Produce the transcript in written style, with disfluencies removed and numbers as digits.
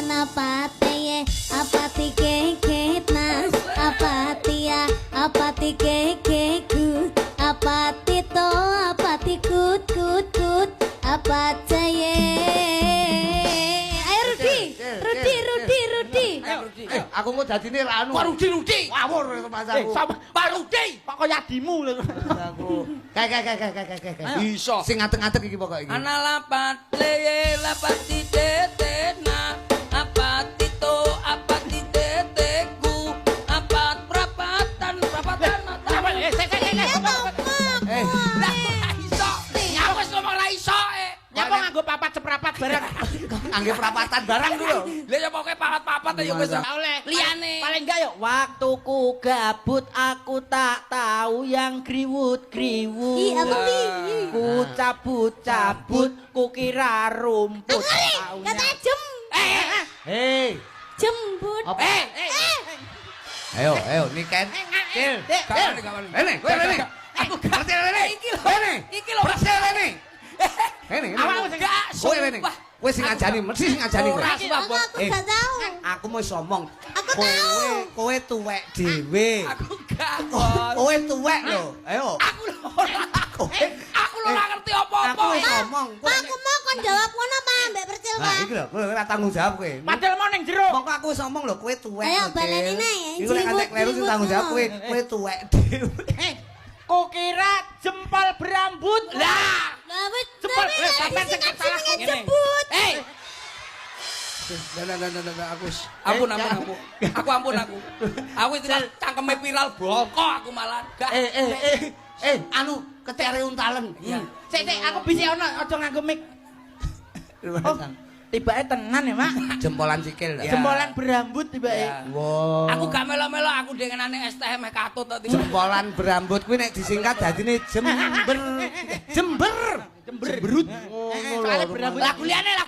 Ana pateye apati keketna apati ya apati kekeku apati to apati kut kut kut apataye. Ayo Rudi. Aku mau dadine ra anu. Pak Rudi. Ngawur pacarku. Pak Rudi. Pak kaya adimu lho. Aku. Kayak. Iso. Sing ngadeg-ngadeg iki pokoke iki. Ana lapati tetena apati to apati teteku apat prapatan Eh, iso. Nyapa wis ngomong ra iso. Nyapa nganggo papat seprapat barang. anggap perapatan barang ku lho. Lah ya pokoke papat-papat ya wis oleh. Liyane. Paling enggak yuk waktuku gabut aku tak tahu yang kriwut-kriwut. Ih, apa nih? Ku cabut-cabut ku kira rumput. Kata jem. Hei. Jembut. Apa? Ayo, Niken. Kil. Kawan. Rene. Aku ngerti Rene. Iki lho. Persis Rene. Rene. Awakmu enggak Kowe Rene. Kowe sing ngajani, mesti sing ngajani kowe. Aku gak tahu. Aku mau ngomong. Aku tahu. Kowe tuwek dhewe. Aku gak bos. Kowe tuwek lho. Ayo. Aku lho ora ngerti apa-apa. Aku wis ngomong. Aku mau kon jawab ngono apa mbak Percil Nah, Pak? iki lho, kowe ora tanggung jawab kowe. Padahal mau ning jero. Mongko aku wis ngomong lho, kowe tuwek. Ayo, lho, baleni Cil. nae ya, Iku lek ngantek kleru sing tanggung jawab kowe. Kowe tuwek dhewe. Ku kira jempol berambut. Lah, Lah wis Jempol, tapi sampean sing singkat salah jenenge ngene. jembut. Nah, aku wis. Ampun. Aku. Aku iki cangkeme viral boko aku malah. Gak. Anu ketere untalen. Sik, aku bisik ono aja nganggo mic. Oh, tibake tenan ya, Mak. Jempolan sikil. Ya. Jempolan berambut tibake. Ya. Wow. Aku gak melo-melo aku dengenane STM katut to. Jempolan berambut kuwi nek disingkat dadine jember. Jember. Jemberut. Ngono Soale lho. berambut. Lagu liyane